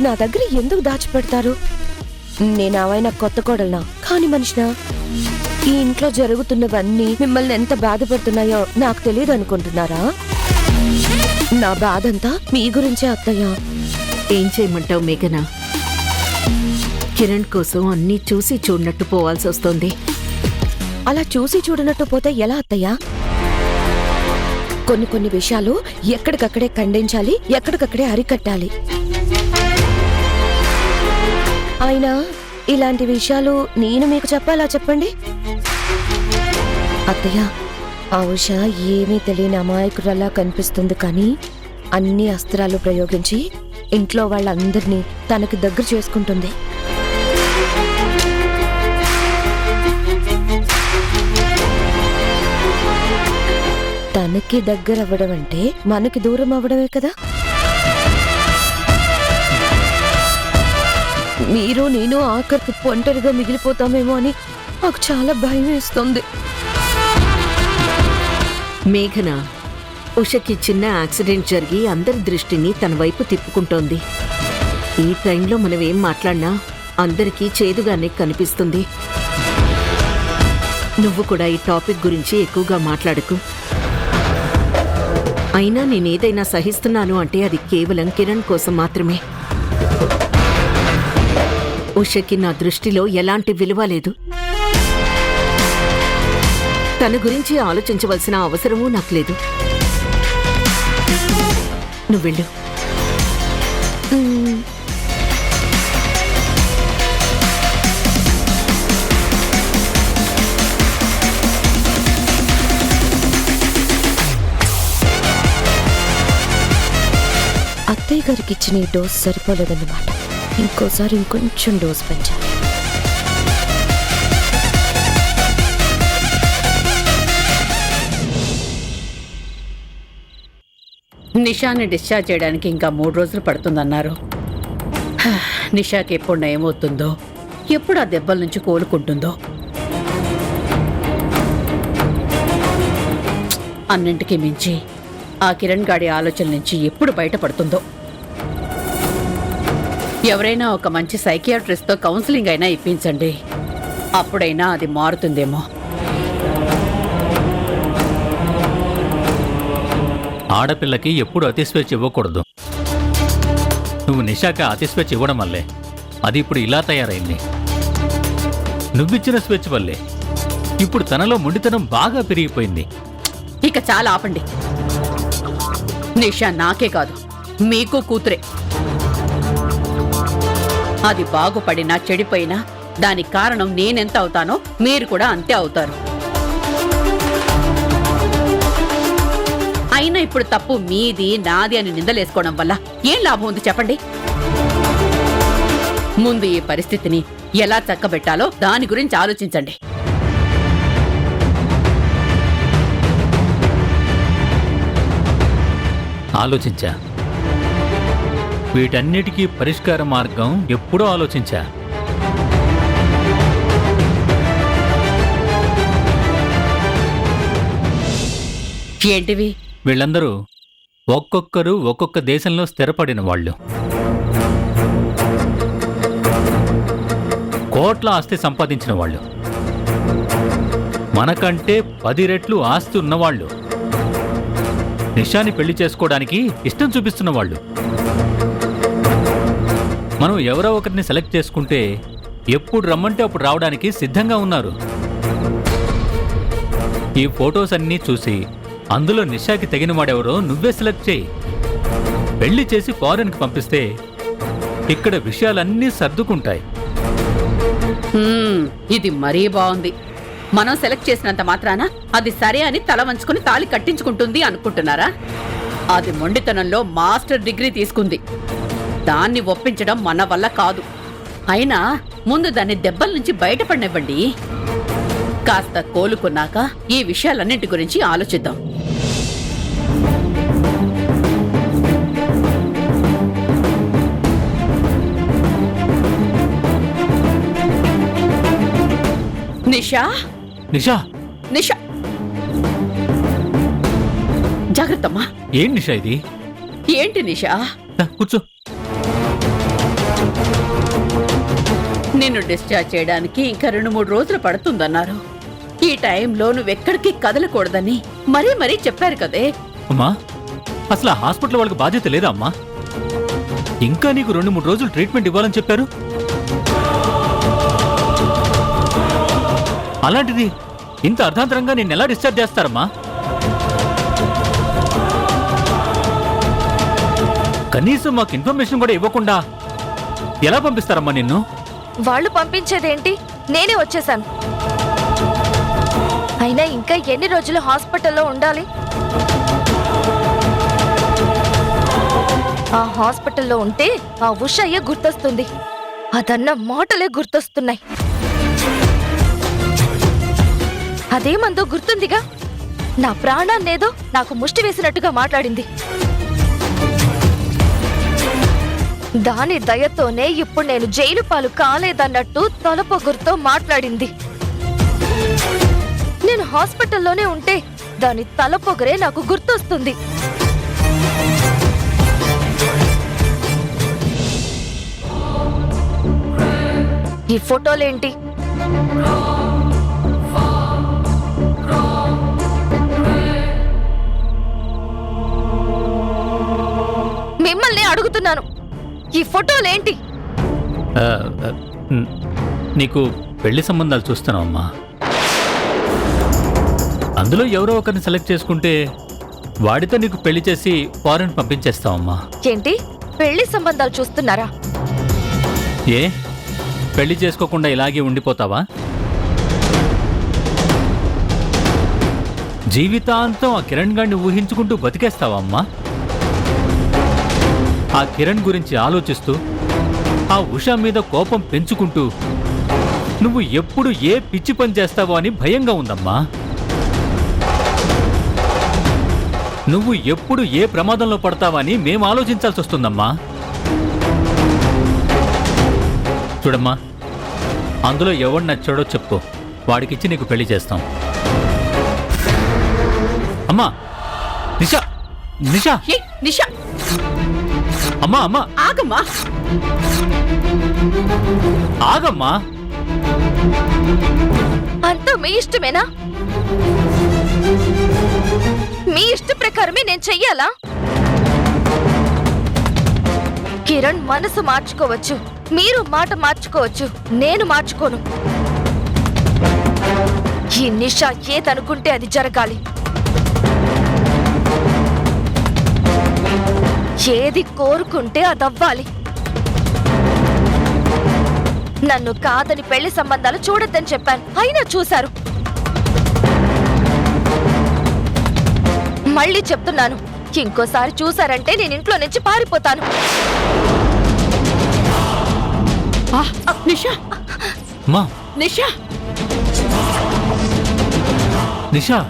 నా దగ్గర ఎందుకు దాచిపెడతారు? నేనేమైనా కొత్త కోడల్నా కాని మనిషినా? ఈ ఇంట్లో జరుగుతున్నవన్నీ మిమ్మల్ని ఎంత బాధపడుతున్నాయో నాకు తెలియదు అనుకుంటున్నారా? నా బాధంతా మీ గురించే అత్తయ్య. ఏం చేయమంటావు మేఘనా? కిరణ్ కోసం అన్నీ చూసి చూడనట్టు పోవాల్సి వస్తుంది. అలా చూసి చూడనట్టు పోతే ఎలా అత్తయ్య? కొన్ని విషయాలు ఎక్కడికక్కడే ఖండించాలి, ఎక్కడికక్కడే అరికట్టాలి. అయినా ఇలాంటి విషయాలు నేను మీకు చెప్పాలా చెప్పండి? అత్తయ్య, ఆ ఉష ఏమీ తెలియని అమాయకురలా కనిపిస్తుంది, కానీ అన్ని అస్త్రాలు ప్రయోగించి ఇంట్లో వాళ్ళందరినీ తనకి దగ్గర చేసుకుంటుంది. తనకి దగ్గర అవ్వడం అంటే మనకి దూరం అవ్వడమే కదా. మీరు నేను ఆఖరికి ఒంటరిగా మిగిలిపోతామేమో అని నాకు చాలా భయం వేస్తుంది. మేఘనా, ఉషకి చిన్న యాక్సిడెంట్ జరిగి అందరి దృష్టిని తన వైపు తిప్పుకుంటోంది. ఈ టైంలో మనం ఏం మాట్లాడినా అందరికీ చేదుగానే కనిపిస్తుంది. నువ్వు కూడా ఈ టాపిక్ గురించి ఎక్కువగా మాట్లాడకు. అయినా నేనేదైనా సహిస్తున్నాను అంటే అది కేవలం కిరణ్ కోసం మాత్రమే. ఉషకి నా దృష్టిలో ఎలాంటి విలువ లేదు. తన గురించి ఆలోచించవలసిన అవసరమూ నాకు లేదు. నువ్వు వెళ్ళు. అత్తయ్య గారికి ఇచ్చిన ఈ డోస్ సరిపోలేదన్నమాట. ఇంకోసారి ఇంకొంచెం డోస్ పెంచాలి. నిషాని డిశ్చార్జ్ చేయడానికి ఇంకా 3 రోజులు పడుతుందన్నారు. నిషాకి ఎప్పుడు నయమవుతుందో, ఎప్పుడు ఆ దెబ్బల నుంచి కోలుకుంటుందో. అన్నింటికీ మించి ఆ కిరణ్ గాడి ఆలోచన నుంచి ఎప్పుడు బయటపడుతుందో. ఎవరైనా ఒక మంచి సైకియాట్రిస్ట్తో కౌన్సిలింగ్ అయినా ఇప్పించండి. అప్పుడైనా అది మారుతుందేమో. ఆడపిల్లకి ఎప్పుడు అతిస్వేచ్ఛ ఇవ్వకూడదు. నువ్వు నిషాక అతిస్వేచ్ఛ ఇవ్వడం వల్లే అది ఇప్పుడు ఇలా తయారైంది. నువ్విచ్చిన స్వేచ్ఛ వల్లే ఇప్పుడు తనలో మొండితనం బాగా పెరిగిపోయింది. ఇక చాలా ఆపండి. నిషా నాకే కాదు, మీకు కూతురే. అది బాగుపడినా చెడిపోయినా దానికి కారణం నేనెంత అవుతానో మీరు కూడా అంతే అవుతారు. అయినా ఇప్పుడు తప్పు మీది నాది అని నిందలేసుకోవడం వల్ల ఏం లాభం ఉంది చెప్పండి? ముందు ఈ పరిస్థితిని ఎలా చక్కబెట్టాలో దాని గురించి ఆలోచించండి. ఆలోచించా. వీటన్నిటికీ పరిష్కార మార్గం ఎప్పుడూ ఆలోచించా. ఏంటివి? వీళ్ళందరూ ఒక్కొక్కరు ఒక్కొక్క దేశంలో స్థిరపడిన వాళ్ళు. కోట్ల ఆస్తి సంపాదించిన వాళ్ళు. మనకంటే 10 రెట్లు ఆస్తి ఉన్నవాళ్ళు. నిషాని పెళ్లి చేసుకోవడానికి ఇష్టం చూపిస్తున్న వాళ్ళు. మనం ఎవరో ఒకరిని సెలెక్ట్ చేసుకుంటే ఎప్పుడు రమ్మంటే అప్పుడు రావడానికి సిద్ధంగా ఉన్నారు. ఈ ఫొటోస్ అన్నీ చూసి అందులో నిషాకి తగిన వాడెవరో నువ్వే సెలెక్ట్ చేయి. పెళ్లి చేసి ఫారెన్కి పంపిస్తే ఇక్కడ విషయాలన్నీ సర్దుకుంటాయి. ఇది మరీ బాగుంది. మనం సెలెక్ట్ చేసినంత మాత్రాన అది సరే అని తల వంచుకుని తాళి కట్టించుకుంటుంది అనుకుంటున్నారా? అది మొండితనంలో మాస్టర్ డిగ్రీ తీసుకుంది. దాన్ని ఒప్పించడం మన వల్ల కాదు. అయినా ముందు దాన్ని దెబ్బల నుంచి బయటపడినివ్వండి. కాస్త కోలుకున్నాక ఈ విషయాలన్నింటి గురించి ఆలోచిద్దాం. నిషా, నిషా, నిషా, జాగ్రత్తమ్మా. ఏం నిషా ఇది? ఏంటి నిషా? కూర్చో. నిన్ను డిశ్చార్జ్ చేయడానికి ఇంకా 2-3 రోజులు పడుతుందన్నారు. ఈ టైంలో నువ్వెక్కడికి కదలకూడదని మరీ మరీ చెప్పారు కదే. అమ్మా, అసలు ఆ హాస్పిటల్ వాళ్ళకి బాధ్యత లేదా అమ్మా? ఇంకా నీకు 2-3 రోజులు ట్రీట్మెంట్ ఇవ్వాలని చెప్పారు. అలాంటిది ఇంత అర్ధాంతరంగా నిన్ను ఎలా డిశ్చార్జ్ చేస్తారమ్మా? కనీసం మాకు ఇన్ఫర్మేషన్ కూడా ఇవ్వకుండా ఎలా పంపిస్తారమ్మా నిన్ను? వాళ్ళు పంపించేదేంటి, నేనే వచ్చేసాను. అయినా ఇంకా ఎన్ని రోజులు హాస్పిటల్లో ఉండాలి? ఆ హాస్పిటల్లో ఉంటే ఆ ఉషయ్య గుర్తొస్తుంది. అదన్న మాటలే గుర్తొస్తున్నాయి. అదేమందో గుర్తుందిగా, నా ప్రాణాన్నేదో నాకు ముష్టి వేసినట్టుగా మాట్లాడింది. దాని దయతోనే ఇప్పుడు నేను జైలు పాలు కాలేదన్నట్టు తలపొగురుతో మాట్లాడింది. నేను హాస్పిటల్లోనే ఉంటే దాని తలపొగరే నాకు గుర్తొస్తుంది. ఈ ఫోటోలేంటి? మిమ్మల్ని అడుగుతున్నాను, ఈ ఫోటోలేంటి? ఆ, ఆ, నీకు పెళ్లి సంబంధాలు చూస్తున్నావమ్మా. అందులో ఎవరో ఒకరిని సెలెక్ట్ చేసుకుంటే వాడితో నీకు పెళ్లి చేసి ఫారెన్ పంపించేస్తావమ్మా. ఏంటి, పెళ్లి సంబంధాలు చూస్తున్నారా? ఏ, పెళ్లి చేసుకోకుండా ఇలాగే ఉండిపోతావా? జీవితాంతం ఆ కిరణ్ గాడిని ఊహించుకుంటూ బతికేస్తావా అమ్మా? ఆ కిరణ్ గురించి ఆలోచిస్తూ ఆ ఉషా మీద కోపం పెంచుకుంటూ నువ్వు ఎప్పుడు ఏ పిచ్చి పని చేస్తావో అని భయంగా ఉందమ్మా. నువ్వు ఎప్పుడు ఏ ప్రమాదంలో పడతావని మేము ఆలోచించాల్సి వస్తుందమ్మా. చూడమ్మా, అందులో ఎవడు నచ్చాడో చెప్పు, వాడికిచ్చి నీకు పెళ్లి చేస్తాం. అమ్మా, నిషా, నిషా, ఏ, నిషా, అమ్మా, అమ్మా, ఆగమ్మా. ఆగమ్మా. అంతా మీ ఇష్టమేనా? మీ ఇష్ట ప్రకారమే నేను చెయ్యాలా? కిరణ్ మనసు మార్చుకోవచ్చు, మీరు మాట మార్చుకోవచ్చు, నేను మార్చుకోను. ఈ నిషా ఏదనుకుంటే అది జరగాలి. ఏది కోరుకుంటే అది అవ్వాలి. నన్ను కాదని పెళ్లి సంబంధాలు చూడొద్దని చెప్పాను, అయినా చూశారు. మళ్ళీ చెప్తున్నాను, ఇంకోసారి చూశారంటే నేను ఇంట్లో నుంచి పారిపోతాను. నిషా, అమ్మా, నిషా, నిషా,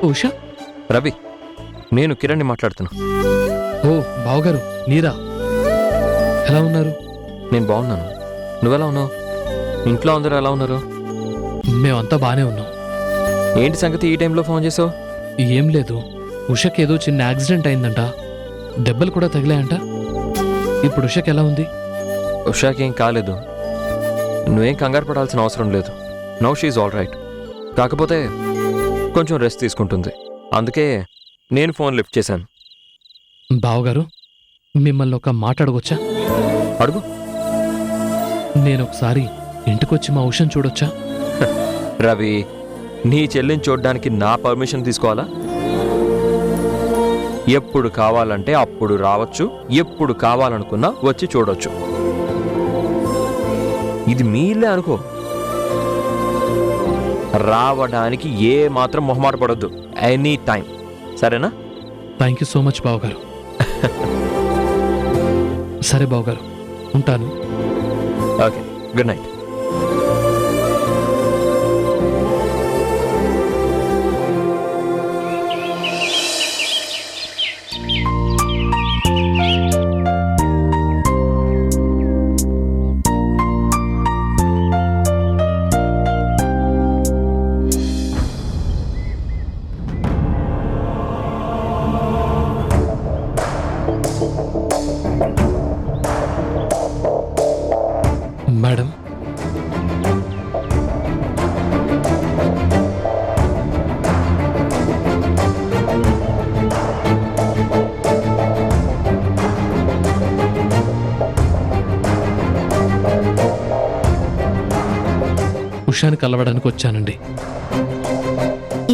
ఉషా, రవి, నేను కిరణ్ని మాట్లాడుతున్నా. ఓ బావగారు, మీరా? ఎలా ఉన్నారు? నేను బాగున్నాను. నువ్వెలా ఉన్నావు? ఇంట్లో అందరూ ఎలా ఉన్నారు? మేమంతా బానే ఉన్నాం. ఏంటి సంగతి ఈ టైంలో ఫోన్ చేసావు? ఏం లేదు, ఉషకి ఏదో చిన్న యాక్సిడెంట్ అయిందంట, దెబ్బలు కూడా తగిలాయంట. ఇప్పుడు ఉషకి ఎలా ఉంది? ఉషాకి ఏం కాలేదు. నువ్వేం కంగారు పడాల్సిన అవసరం లేదు. Now she all right. కాకపోతే కొంచెం రెస్ట్ తీసుకుంటుంది, అందుకే నేను ఫోన్ లిఫ్ట్ చేశాను. బావగారు, మిమ్మల్ని ఒక మాట అడగొచ్చా? అడుగు. నేను ఒకసారి ఇంటికొచ్చి మా ఉషను చూడొచ్చా? రవి, నీ చెల్లిని చూడడానికి నా పర్మిషన్ తీసుకోవాలా? ఎప్పుడు కావాలంటే అప్పుడు రావచ్చు, ఎప్పుడు కావాలనుకున్నా వచ్చి చూడొచ్చు. ఇది మీ ఇల్లే అనుకో. రావడానికి ఏ మాత్రం మొహమాట పడొద్దు, ఎనీ టైం. సరేనా? థ్యాంక్ యూ సో మచ్ బావగారు. సరే బావగారు, ఉంటాను. Okay, good night. మేడం, ఉషాని కలవడానికి వచ్చానండి.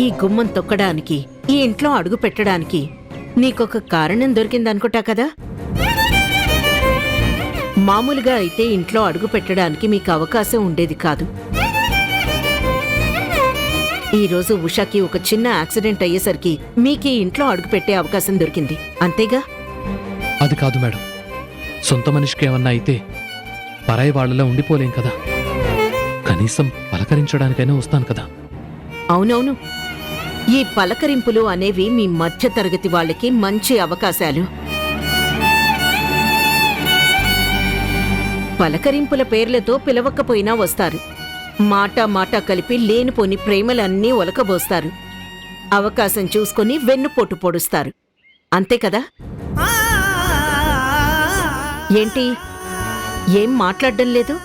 ఈ గుమ్మం తొక్కడానికి, ఈ ఇంట్లో అడుగు పెట్టడానికి నీకొక కారణం దొరికిందనుకుంటా కదా. మామూలుగా అయితే ఇంట్లో అడుగు పెట్టడానికి మీకు అవకాశం ఉండేది కాదు. ఈరోజు ఉషాకి ఒక చిన్న యాక్సిడెంట్ అయ్యేసరికి మీకు ఈ ఇంట్లో అడుగు పెట్టే అవకాశం దొరికింది, అంతేగా? అది కాదు మేడం, సొంత మనిషికి ఏమన్నా అయితే పరాయి వాళ్ళలో ఉండిపోలేం కదా. కనీసం పలకరించడానికైనా వస్తాను కదా. అవునవును, ఈ పలకరింపులు అనేవి మీ మధ్య తరగతి వాళ్ళకి మంచి అవకాశాలు. పలకరింపుల పేర్లతో పిలవకపోయినా వస్తారు. మాట కలిపి లేనిపోని ప్రేమలన్నీ ఒలకబోస్తారు. అవకాశం చూసుకొని వెన్నుపోటు పొడుస్తారు, అంతే కదా? ఏంటి, ఏం మాట్లాడడం లేదు?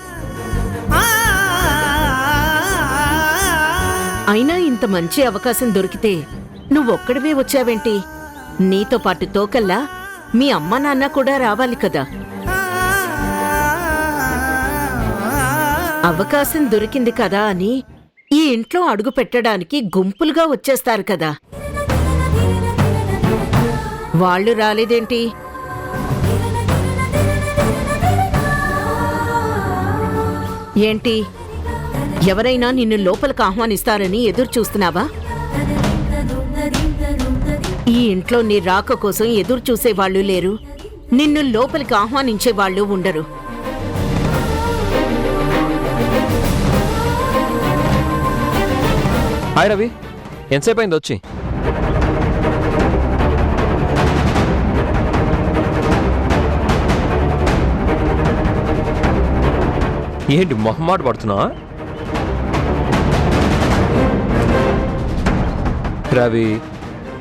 అయినా ఇంత మంచి అవకాశం దొరికితే నువ్వొక్కడివే వచ్చావేంటి? నీతో పాటు తోకల్లా మీ అమ్మ నాన్న కూడా రావాలి కదా. అవకాశం దొరికింది కదా అని ఈ ఇంట్లో అడుగు పెట్టడానికి గుంపులుగా వచ్చేస్తారు కదా. వాళ్ళు రాలేదేంటి? ఏంటి, ఎవరైనా నిన్ను లోపలికి ఆహ్వానిస్తారని ఎదురు చూస్తున్నావా? ఈ ఇంట్లో నీ రాక కోసం ఎదురు చూసేవాళ్లు లేరు, నిన్ను లోపలికి ఆహ్వానించేవాళ్లు ఉండరు. హాయ్ రవి, ఎంతసేపు అయింది వచ్చి? ఏంటి మొహమాట పడుతున్నావా? రవి,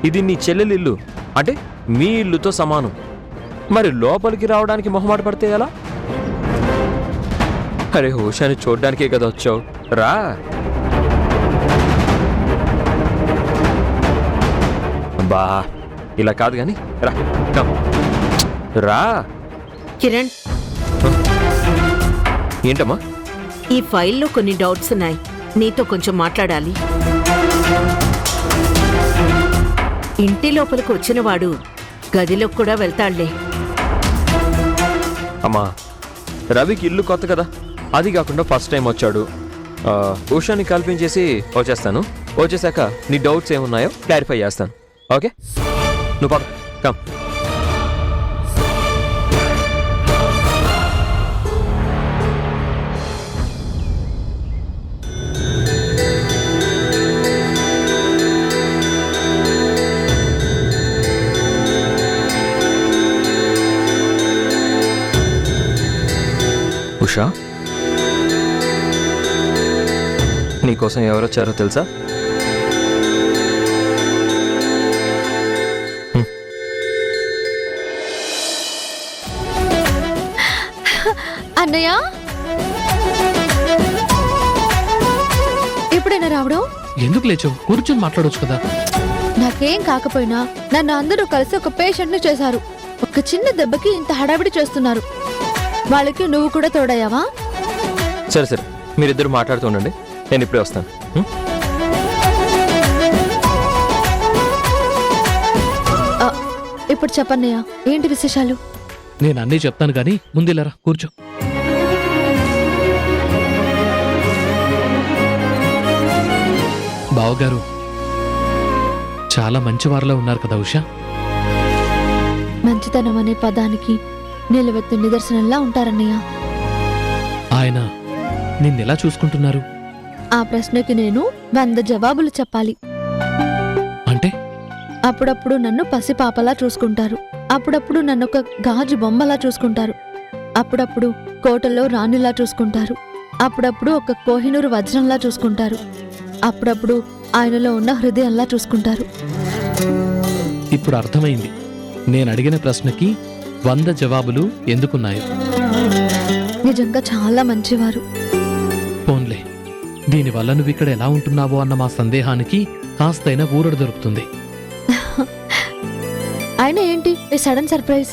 ఇది నీ చెల్లెలి ఇల్లు, అంటే మీ ఇల్లుతో సమానం. మరి లోపలికి రావడానికి మొహమాట పడితే ఎలా? అరే హుషాని చూడ్డానికే కదా వచ్చావు, రా. బా, ఇలా కాదు కానీ రా, కమ్. రా. కిరణ్, ఏంటమ్మా? ఈ ఫైల్లో కొన్ని డౌట్స్ ఉన్నాయి, నీతో కొంచెం మాట్లాడాలి. ఇంటి లోపలికి వచ్చినవాడు గదిలోకి కూడా వెళ్తాడులే. అమ్మా, రవికి ఇల్లు కొత్త కదా, అది కాకుండా ఫస్ట్ టైం వచ్చాడు. ఉషాని కల్పించేసి వచ్చేస్తాను. వచ్చేసాక నీ డౌట్స్ ఏమున్నాయో క్లారిఫై చేస్తాను. ఓకే, నువ్వు పద, కమ్. ఉషా, నీకోసం ఎవరొచ్చారో తెలుసా? అన్నయ్య, ఎప్పుడైనా రావడం? ఎందుకు లేచావు? కూర్చొని మాట్లాడొచ్చు కదా. నాకేం కాకపోయినా నన్ను అందరూ కలిసి ఒక పేషెంట్ ని చేశారు. ఒక చిన్న దెబ్బకి ఇంత హడావిడి చేస్తున్నారు. వాళ్ళకి నువ్వు కూడా తోడయ్యావా? సరే సరే, మీరిద్దరు మాట్లాడుతూ ఉండండి, నేను ఇప్పుడే వస్తాను. ఇప్పుడు చెప్పన్నయ్య, ఏంటి విశేషాలు? నేను అన్నీ చెప్తాను కానీ ముందులరా కూర్చో. బావగారు చాలా మంచివారిలా ఉన్నారు కదా ఉషా. మంచితనం అనే పదానికి నిలవెత్తు నిదర్శనంలా ఉంటారన్నయ్య. ఆయన నిన్నెలా చూసుకుంటున్నారు? ఆ ప్రశ్నకి నేను 100 జవాబులు చెప్పాలి. అంటే అప్పుడప్పుడు నన్ను పసిపాపలా చూసుకుంటారు, అప్పుడప్పుడు నన్నొక గాజు బొమ్మలా చూసుకుంటారు, అప్పుడప్పుడు కోటలో రాణిలా చూసుకుంటారు, అప్పుడప్పుడు ఒక కోహినూరు వజ్రంలా చూసుకుంటారు, అప్పుడప్పుడు ఆయనలో ఉన్న హృదయంలా చూసుకుంటారు. ఇప్పుడు అర్థమైంది నేను అడిగిన ప్రశ్నకి 100 జవాబులు ఎందుకున్నాయో. నిజంగా చాలా మంచివారు. పోన్లే, దీనివల్ల నువ్వు ఇక్కడ ఎలా ఉంటున్నావో అన్న మా సందేహానికి కాస్తైనా ఊరడు దొరుకుతుంది. ఆయన ఏంటి ఈ సడన్ సర్ప్రైజ్?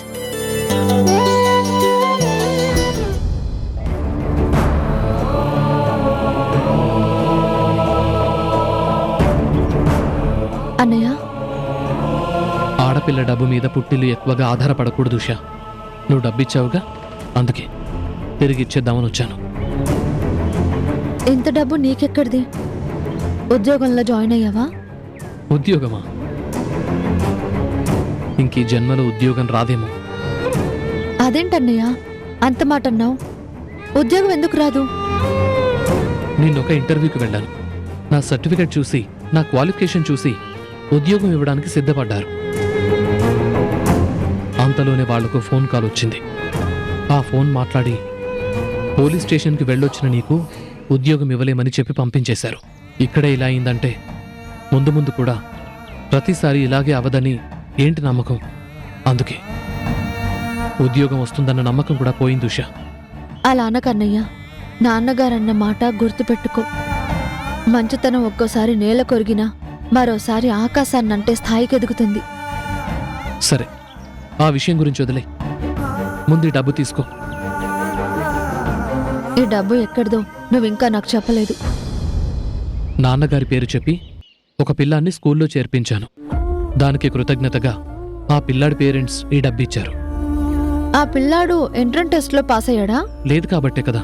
అన్నయ్య, ఆడపిల్ల డబ్బు మీద పుట్టిల్లు ఎక్కువగా ఆధారపడకూడదు ఉషా. నువ్వు డబ్బిచ్చావుగా, అందుకే తిరిగిచ్చేద్దామని వచ్చాను. ఇంత డబ్బు నీకెక్కడిది? ఉద్యోగంలో జాయిన్ అయ్యావా? ఉద్యోగమా? ఇంక ఈ జన్మలో ఉద్యోగం రాదేమో. అదేంటన్నయ్య అంత మాట అన్నావు? ఉద్యోగం ఎందుకు రాదు? నిన్నొక ఇంటర్వ్యూకి వెళ్ళాను. నా సర్టిఫికెట్ చూసి, నా క్వాలిఫికేషన్ చూసి ఉద్యోగం ఇవ్వడానికి సిద్ధపడ్డారు. అంతలోనే వాళ్లకు ఫోన్ కాల్ వచ్చింది. ఆ ఫోన్ మాట్లాడి పోలీస్ స్టేషన్కి వెళ్ళొచ్చిన నీకు ఉద్యోగం ఇవ్వలేమని చెప్పి పంపించేశారు. ఇక్కడే ఇలా అయిందంటే ముందు ముందు కూడా ప్రతిసారి ఇలాగే అవదని ఏంటి నమ్మకం? అందుకే ఉద్యోగం వస్తుందన్న నమ్మకం కూడా పోయింది ఉషా. అలా అనకన్నయ్య, నాన్నగారన్న మాట గుర్తుపెట్టుకో. మంచితనం ఒక్కోసారి నేల కొరిగినా మరోసారి ఆకాశాన్నంటే స్థాయికి ఎదుగుతుంది. సరే, ఆ విషయం గురించి వదిలే. ముందు ఈ డబ్బు తీసుకో. ఈ డబ్బు ఎక్కడిదో నువ్వింకా నాకు చెప్పలేదు. నాన్నగారి పేరు చెప్పి ఒక పిల్లాన్ని స్కూల్లో చేర్పించాను. దానికి కృతజ్ఞతగా ఆ పిల్లాడి పేరెంట్స్ ఈ డబ్బిచ్చారు. ఆ పిల్లాడు ఎంట్రన్స్ టెస్ట్లో పాస్ అయ్యాడా? లేదు కాబట్టే కదా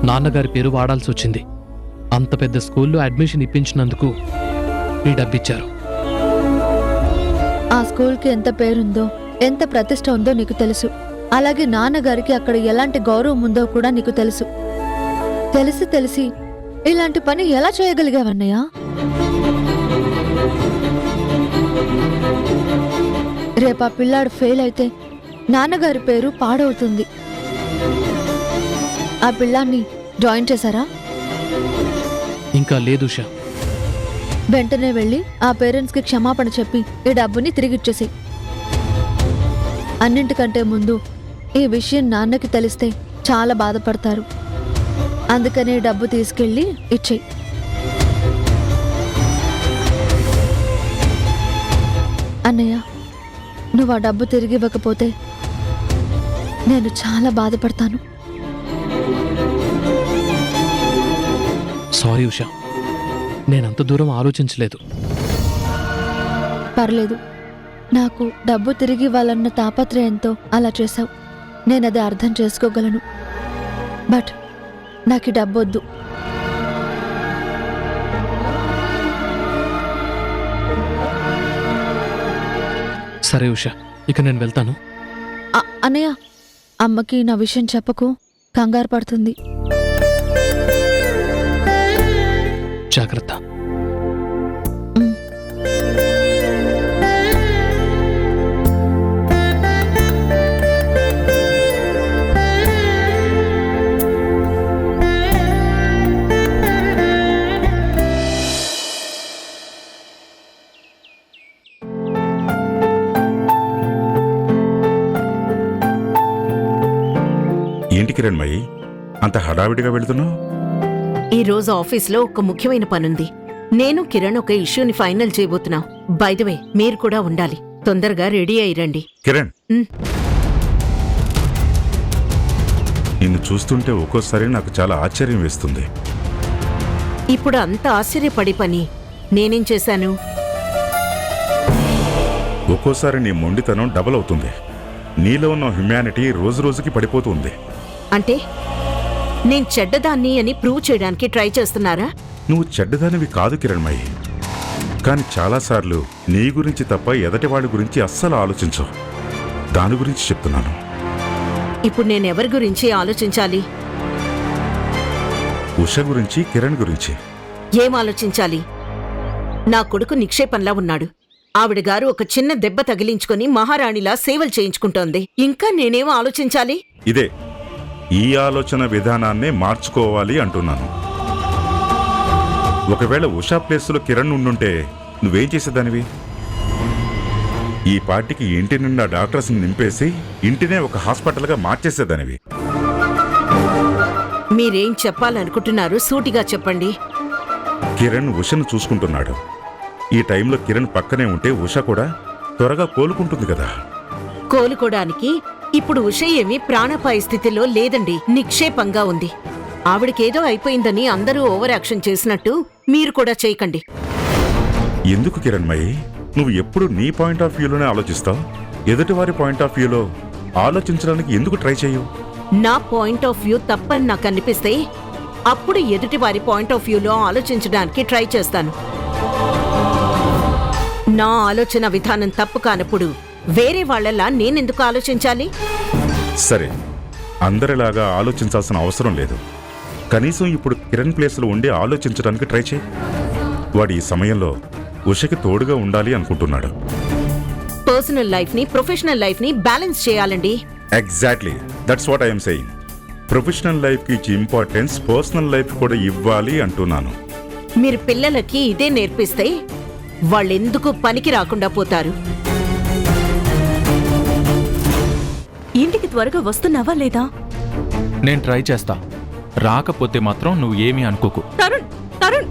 నాన్నగారి పేరు వాడాల్సి వచ్చింది. అంత పెద్ద స్కూల్లో అడ్మిషన్ ఇప్పించినందుకు ఈ డబ్బిచ్చారు. ఆ స్కూల్కి ఎంత పేరుందో, ఎంత ప్రతిష్ట ఉందో నీకు తెలుసు. అలాగే నాన్నగారికి అక్కడ ఎలాంటి గౌరవం ఉందో కూడా నీకు తెలుసు. తెలిసి ఇలాంటి పని ఎలా చేయగలిగావన్నయ్యా? రేపు ఆ పిల్లాడు ఫెయిల్ అయితే నాన్నగారి పేరు పాడవుతుంది. ఆ పిల్లాన్ని జాయిన్ చేశారా? ఇంకా లేదు ఉషా. వెంటనే వెళ్ళి ఆ పేరెంట్స్కి క్షమాపణ చెప్పి ఈ డబ్బుని తిరిగిచ్చేసి. అన్నింటికంటే ముందు ఈ విషయం నాన్నకి తెలిస్తే చాలా బాధపడతారు. అందుకనే డబ్బు తీసుకెళ్ళి ఇచ్చేయి. అన్నయ్య, నువ్వు ఆ డబ్బు తిరిగి ఇవ్వకపోతే నేను చాలా బాధపడతాను. సారీ ఉషా, నేనంత దూరం ఆలోచించలేదు. పర్లేదు, నాకు డబ్బు తిరిగి ఇవ్వాలన్న తాపత్రయంతో అలా చేశావు. నేనది అర్థం చేసుకోగలను. బట్ నాకు ఈ డబ్బు వద్దు. సరే ఉషా, ఇక నేను వెళ్తాను. అన్నయ్య, అమ్మకి నా విషయం చెప్పకు, కంగారు పడుతుంది. జాగ్రత్త. ఏంటి కిరణ్మయి అంత హడావిడిగా వెళుతున్నావు? ఈ రోజు ఆఫీస్లో ఒక ముఖ్యమైన పనుంది. నేను కిరణ్ ఒక ఇష్యూని ఫైనల్ చేయబోతున్నాం. బై ద వే, మీరు కూడా ఉండాలి. తొందరగా రెడీ అయ్యిరండి. కిరణ్, ఉమ్. నిన్ను చూస్తుంటే ఒక్కోసారి నాకు చాలా ఆశ్చర్యం వేస్తుంది. ఇప్పుడు అంత ఆశ్చర్యపడి పని నేనేం చేశాను? ఒక్కోసారి నీ మొండితనం డబల్ అవుతుంది. నీలో ఉన్న హ్యుమానిటీ రోజు రోజుకి పడిపోతుంది. అంటే నేను చెడ్డదాన్ని అని ప్రూవ్ చేయడానికి ట్రై చేస్తున్నారా? నువ్వు చెడ్డదానివి కాదు కిరణ్మయి, కానీ చాలాసార్లు నీ గురించి తప్ప ఎదటివాడి గురించి అస్సలు ఆలోచించవు. దాని గురించి చెప్తున్నాను. ఇప్పుడు నేనెవరి గురించి ఆలోచించాలి? ఉష గురించి, కిరణ్ గురించి. ఏం ఆలోచించాలి? నా కొడుకు నిక్షేపంలా ఉన్నాడు. ఆవిడ గారు ఒక చిన్న దెబ్బ తగిలించుకొని మహారాణిలా సేవలు చేయించుకుంటోంది. ఇంకా నేనేం ఆలోచించాలి? ఇదే, ఈ ఆలోచన విధానాన్నే మార్చుకోవాలి అంటున్నాను. ఒకవేళ ఉషా ప్లేస్లో కిరణ్ ఉండుంటే నువ్వేం చేసేదానివి? ఈ పార్టీకి ఇంటి నిండా డాక్టర్స్ని నింపేసి ఇంటినే ఒక హాస్పిటల్గా మార్చేసేదానివి. మీరేం చెప్పాలనుకుంటున్నారు సూటిగా చెప్పండి. కిరణ్ ఉషను చూసుకుంటున్నాడు. ఈ టైంలో కిరణ్ పక్కనే ఉంటే ఉష కూడా త్వరగా కోలుకుంటుంది కదా. కోలుకోడానికి ఇప్పుడు ఉష ఏమీ ప్రాణాపాయ స్థితిలో లేదండి, నిక్షేపంగా ఉంది. ఆవిడకేదో అయిపోయిందని అందరూ ఓవర్ యాక్షన్ చేసినట్టు మీరు కూడా చేయకండి. ఎందుకు కిరణ్మయి, నువ్వు ఎప్పుడు నీ పాయింట్ ఆఫ్ వ్యూలోనే ఆలోచిస్తావు? ఎదుటివారి పాయింట్ ఆఫ్ వ్యూలో ఆలోచించడానికి ఎందుకు ట్రై చేయవు? నా పాయింట్ ఆఫ్ వ్యూ తప్పని నాకు అనిపిస్తే అప్పుడు ఎదుటి వారి పాయింట్ ఆఫ్ వ్యూలో ఆలోచించడానికి ట్రై చేస్తాను. నా ఆలోచన విధానం తప్పు కానప్పుడు వేరే వాళ్లలా నేనెందుకు ఆలోచించాలి? సరే, అందరిలాగా ఆలోచించాల్సిన అవసరం లేదు. కనీసం ఇప్పుడు కిరణ్ ప్లేస్లో ఉండి ఆలోచించడానికి ట్రై చేయి. వాడు ఈ సమయంలో ఉషకి తోడుగా ఉండాలి అనుకుంటున్నాడు. పర్సనల్ లైఫ్ ని ప్రొఫెషనల్ లైఫ్ ని బ్యాలెన్స్ చేయాలండి. Exactly, that's what I'm saying. Professional లైఫ్కి ఇచ్చే ఇంపార్టెన్స్ పర్సనల్ లైఫ్ కూడా ఇవ్వాలి అంటున్నాను. మీరు పిల్లలకి ఇదే నేర్పిస్తే వాళ్ళెందుకు పనికి రాకుండా పోతారు. ఇంటికి త్వరగా వస్తున్నావా లేదా? నేను ట్రై చేస్తా. రాకపోతే మాత్రం నువ్వు ఏమీ అనుకోకు. తరుణ్, తరుణ్,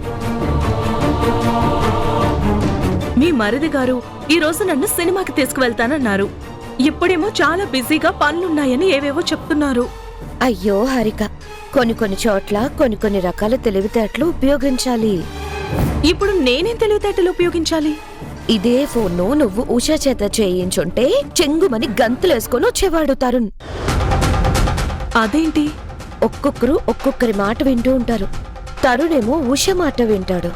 మీ మరిది గారు ఈ రోజు నన్ను సినిమాకి తీసుకువెళ్తానన్నారు. ఇప్పుడేమో చాలా బిజీగా పనులున్నాయని ఏవేవో చెప్తున్నారు. అయ్యో హారిక, కొన్ని చోట్ల కొన్ని రకాల తెలివితేటలు ఉపయోగించాలి. ఇప్పుడు నేనేం తెలివితేటలు ఉపయోగించాలి? ఇదే ఫోన్ను నువ్వు ఉషా చేత చేయించుంటే చెంగుమని గంతులేసుకొని వచ్చేవాడు తరుణ్. అదేంటి? ఒక్కొక్కరు ఒక్కొక్కరి మాట వింటూ ఉంటారు. తరుణేమో ఉష మాట వింటాడు.